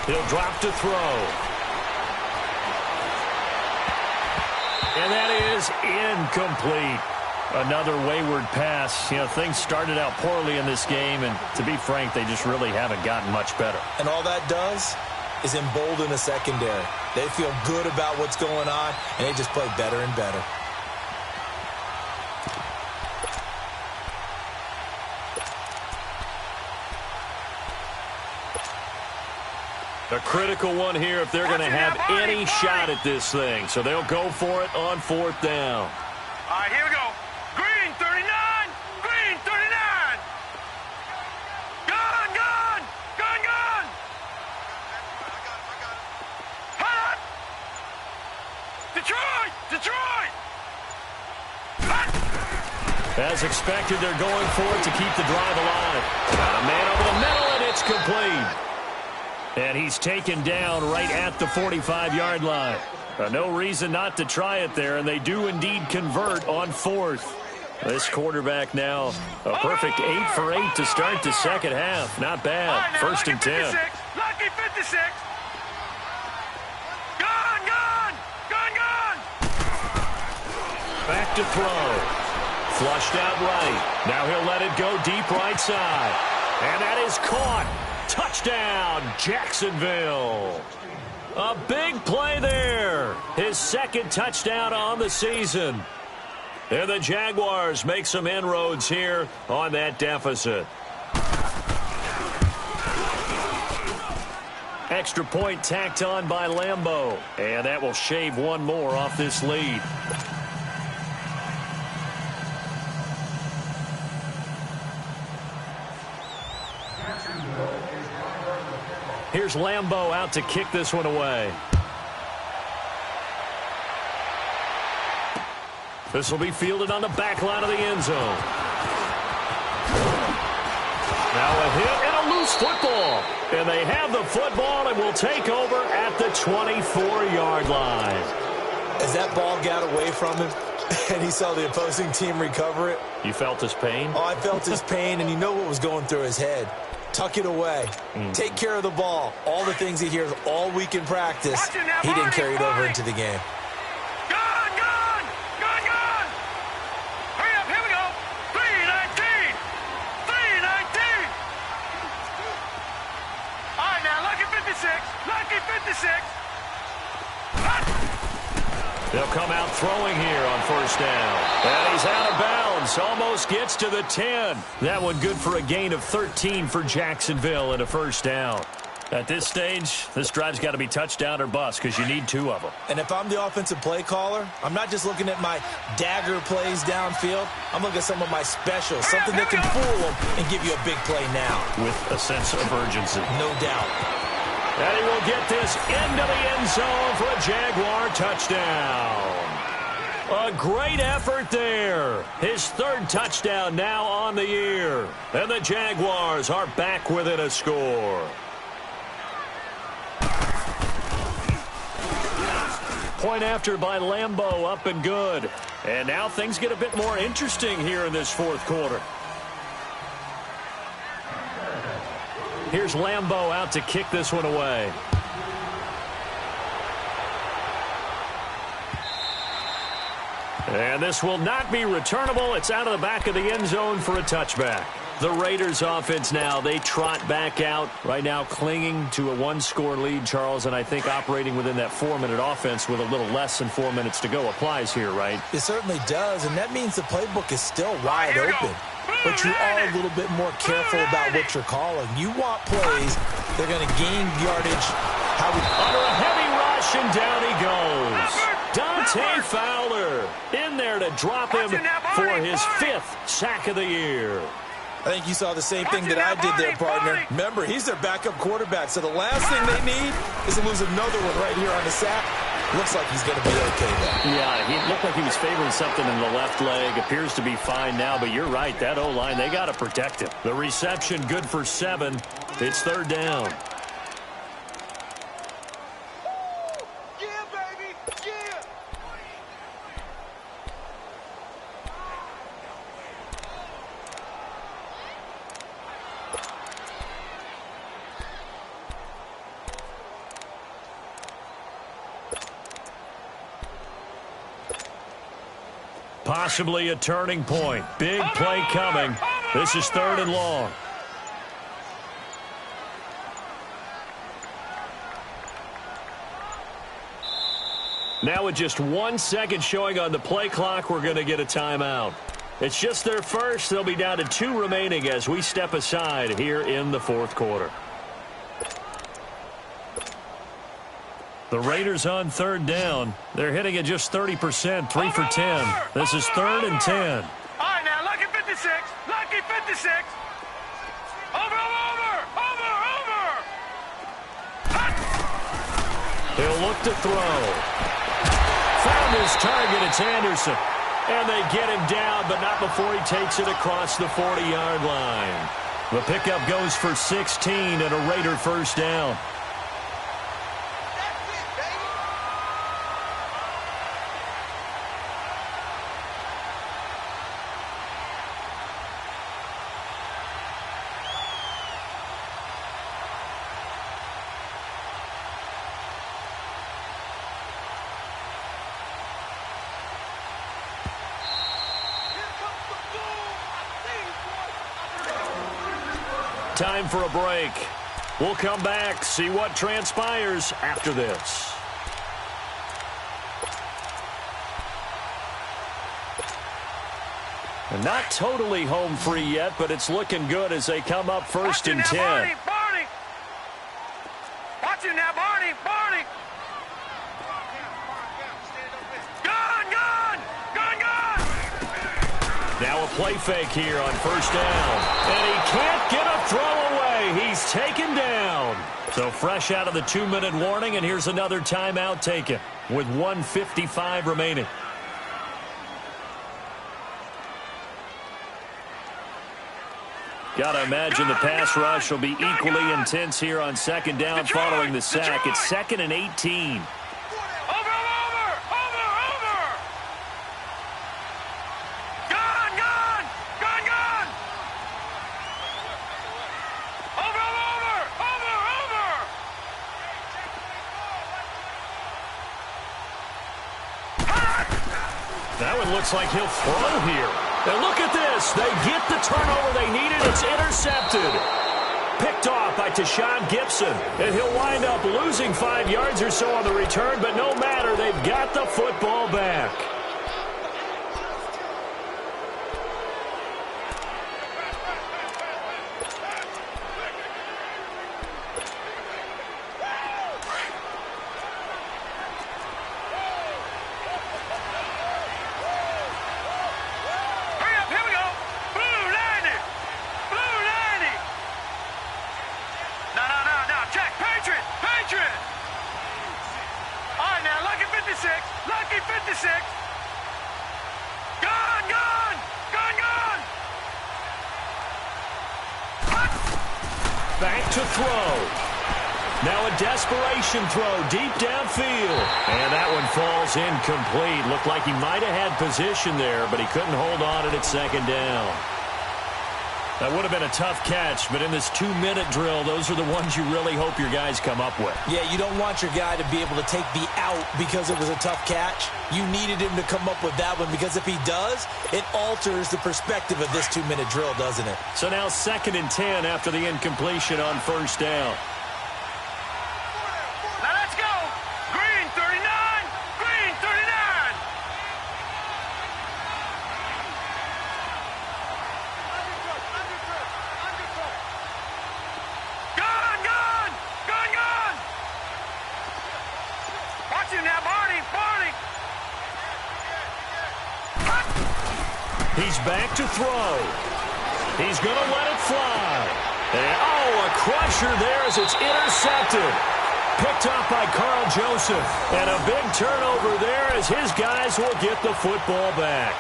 A: He'll drop to throw. And that is incomplete. Another wayward pass. Things started out poorly in this game, and to be frank, they just really haven't gotten much better.
C: And all that does is embolden a secondary. They feel good about what's going on, and they just play better and better.
A: A critical one here if they're going to have any shot at this thing. So they'll go for it on fourth down.
B: All right, here we go. Green 39. Green 39. Gun, gun. Gun, gun. Hot. Detroit. Detroit. Hot.
A: As expected, they're going for it to keep the drive alive. Got a man over the middle, and it's complete. And he's taken down right at the 45-yard line. No reason not to try it there, and they do indeed convert on 4th. This quarterback now a perfect 8 for 8 to start the second half. Not bad.
B: Right,
A: 1st and 10.
B: Lucky 56. Gone.
A: Back to throw. Flushed out right. Now he'll let it go deep right side. And that is caught. Touchdown, Jacksonville. A big play there. His 2nd touchdown on the season. And the Jaguars make some inroads here on that deficit. Extra point tacked on by Lambeau. And that will shave one more off this lead. Here's Lambeau out to kick this one away. This will be fielded on the back line of the end zone. Now a hit and a loose football. And they have the football and will take over at the 24-yard line.
C: As that ball got away from him and he saw the opposing team recover it.
A: You felt his pain?
C: Oh, I felt his pain, and you know what was going through his head. Tuck it away. Take care of the ball. All the things he hears all week in practice, he didn't carry it over into the game.
B: Gone. Hurry up, here we go. 3:19. All right, now, lucky 56.
A: They'll come out throwing here on 1st down. And he's out of bounds. Almost gets to the 10. That one good for a gain of 13 for Jacksonville and a 1st down. At this stage, this drive's got to be touchdown or bust because you need 2 of them.
C: And if I'm the offensive play caller, I'm not just looking at my dagger plays downfield. I'm looking at some of my specials, something that can fool them and give you a big play now.
A: With a sense of urgency.
C: No doubt.
A: And he will get this into the end zone for a Jaguar touchdown. A great effort there. His 3rd touchdown now on the year. And the Jaguars are back within a score. Point after by Lambeau, up and good. And now things get a bit more interesting here in this 4th quarter. Here's Lambeau out to kick this one away. And this will not be returnable. It's out of the back of the end zone for a touchback. The Raiders offense now, they trot back out right now, clinging to a 1-score lead, Charles, and I think operating within that 4-minute offense with a little less than 4 minutes to go applies here, right?
C: It certainly does, and that means the playbook is still wide open. But you are a little bit more careful about what you're calling. You want plays that are going to gain yardage.
A: Under a heavy rush, and down he goes. Dante Fowler in there to drop him for his 5th sack of the year.
C: I think you saw the same thing that I did there, partner. Remember, he's their backup quarterback, so the last thing they need is to lose another one right here on the sack. Looks like he's going to be okay, though.
A: Yeah, he looked like he was favoring something in the left leg. Appears to be fine now, but you're right. That O-line, they got to protect him. The reception good for 7. It's 3rd down.
B: Yeah, baby. Yeah.
A: Possibly a turning point. Big play coming. This is 3rd and long. Now with just 1 second showing on the play clock, we're going to get a timeout. It's just their first. They'll be down to 2 remaining as we step aside here in the 4th quarter. The Raiders on 3rd down. They're hitting at just 30%, 3 for 10. This is 3rd and 10.
B: All right, now, lucky 56. Lucky 56. Over.
A: He'll look to throw. Found his target. It's Anderson. And they get him down, but not before he takes it across the 40-yard line. The pickup goes for 16 and a Raider 1st down. Time for a break. We'll come back, see what transpires after this. And not totally home free yet, but it's looking good as they come up first and 10.
B: Barney, Barney. Watch him now, Barney, Barney. Gun, gun, gun, gun.
A: Now a play fake here on first down. And he can't get a throw away. He's taken down. So fresh out of the 2-minute warning, and here's another timeout taken with 1:55 remaining. Got to imagine the pass rush will be equally intense here on second down following the sack. It's 2nd and 18.
B: Over, over, over, over. Gun, gun, gun, gun. Over, over, over, over.
A: That one looks like he'll throw here. And look at this. They get the turnover they needed. It's intercepted. Picked off by Tashawn Gibson. And he'll wind up losing 5 yards or so on the return, but no matter, they've got the football back.
B: Lucky 56. Gun, gun, gun, gun.
A: Back to throw. Now a desperation throw deep downfield. And that one falls incomplete. Looked like he might have had position there, but he couldn't hold on it at second down. That would have been a tough catch, but in this 2-minute drill, those are the ones you really hope your guys come up with.
C: Yeah, you don't want your guy to be able to take the out because it was a tough catch. You needed him to come up with that one because if he does, it alters the perspective of this 2-minute drill, doesn't it?
A: So now 2nd and 10 after the incompletion on first down.
B: Now let's go. Green 39. Green 39. Gun, gun, gun, gun. Watch him now, Barney, Barney.
A: He's back to throw. He's going to let it fly. And, oh, a crusher there as it's intercepted. Picked up by Carl Joseph. And a big turnover there as his guys will get the football back.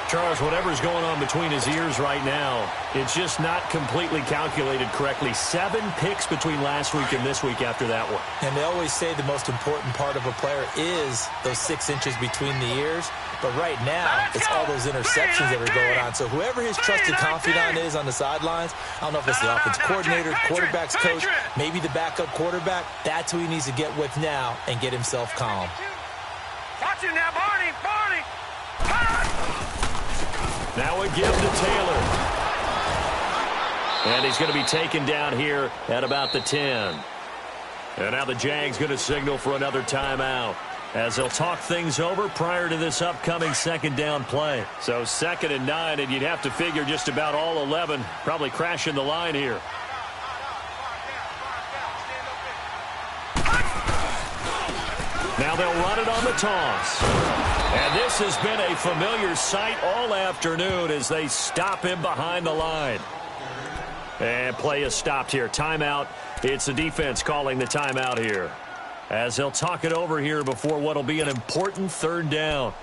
A: Charles, whatever's going on between his ears right now, it's just not completely calculated correctly. 7 picks between last week and this week after that one.
C: And they always say the most important part of a player is those 6 inches between the ears. But right now, it's all those interceptions that are going on. So whoever his trusted confidant is on the sidelines, I don't know if it's the offensive coordinator, quarterback's coach, maybe the backup quarterback, that's who he needs to get with now and get himself calm.
B: Watch him now, Barney, Barney.
A: Now a give to Taylor. And he's going to be taken down here at about the 10. And now the Jags going to signal for another timeout as they'll talk things over prior to this upcoming second down play. So 2nd and 9, and you'd have to figure just about all 11 probably crashing the line here. Now they'll run it on the toss. And this has been a familiar sight all afternoon as they stop him behind the line. And play is stopped here. Timeout. It's the defense calling the timeout here, as they'll talk it over here before what will be an important 3rd down.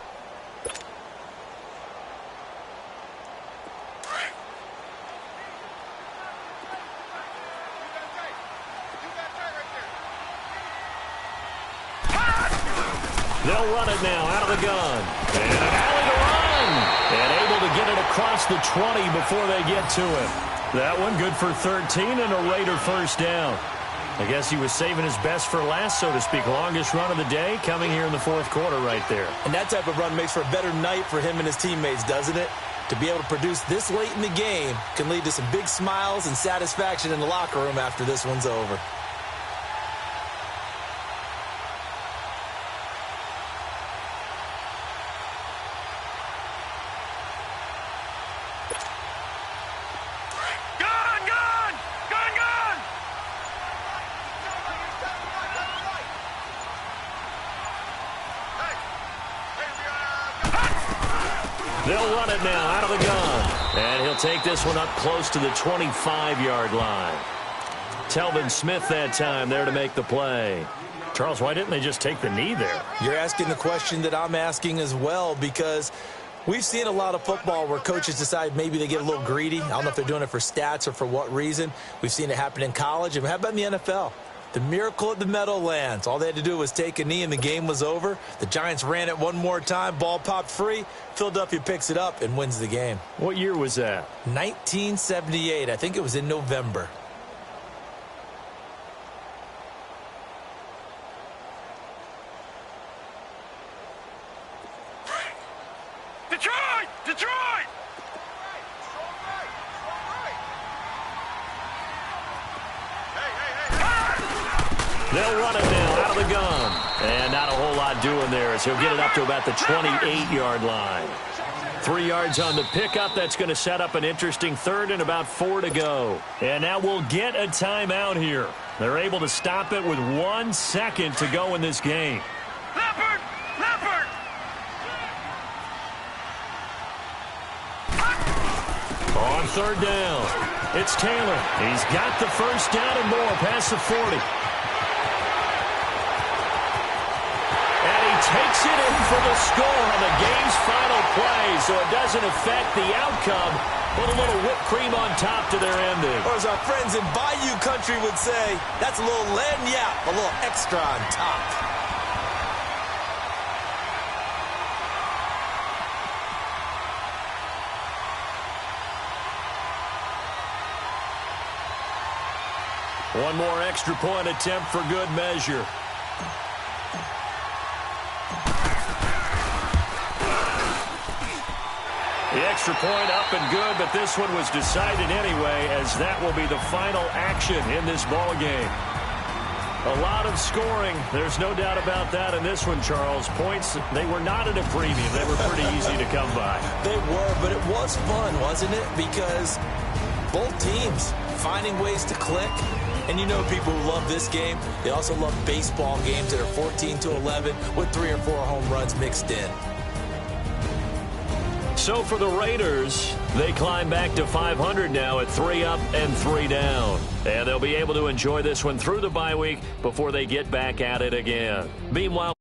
A: They'll run it now out of the gun. And an alley to run. And able to get it across the 20 before they get to it. That one good for 13 and a Raider first down. I guess he was saving his best for last, so to speak. Longest run of the day coming here in the 4th quarter right there.
C: And that type of run makes for a better night for him and his teammates, doesn't it? to be able to produce this late in the game can lead to some big smiles and satisfaction in the locker room after this one's over.
A: They'll run it now out of the gun. And he'll take this one up close to the 25-yard line. Telvin Smith that time there to make the play. Charles, why didn't they just take the knee there?
C: You're asking the question that I'm asking as well, because we've seen a lot of football where coaches decide maybe they get a little greedy. I don't know if they're doing it for stats or for what reason. We've seen it happen in college. And how about in the NFL? The miracle at the Meadowlands. All they had to do was take a knee and the game was over. The Giants ran it one more time. Ball popped free. Philadelphia picks it up and wins the game.
A: What year was that?
C: 1978. I think it was in November.
B: Detroit! Detroit!
A: They'll run it now out of the gun. And not a whole lot doing there as he'll get it up to about the 28-yard line. 3 yards on the pickup. That's going to set up an interesting third and about 4 to go. And now we'll get a timeout here. They're able to stop it with 1 second to go in this game.
B: Leopard! Leopard!
A: On third down, it's Taylor. He's got the first down and more past the 40. Takes it in for the score on the game's final play, so it doesn't affect the outcome, but a little whipped cream on top to their ending.
C: Or as our friends in Bayou Country would say, that's a little lagniappe, a little extra on top.
A: One more extra point attempt for good measure. The extra point up and good, but this one was decided anyway, as that will be the final action in this ball game. A lot of scoring. There's no doubt about that in this one, Charles. Points, they were not at a premium. They were pretty easy to come by.
C: They were, but it was fun, wasn't it? Because both teams finding ways to click. And you know people who love this game, they also love baseball games that are 14-11 with 3 or 4 home runs mixed in.
A: So for the Raiders, they climb back to 500 now at 3 up and 3 down. And they'll be able to enjoy this one through the bye week before they get back at it again. Meanwhile,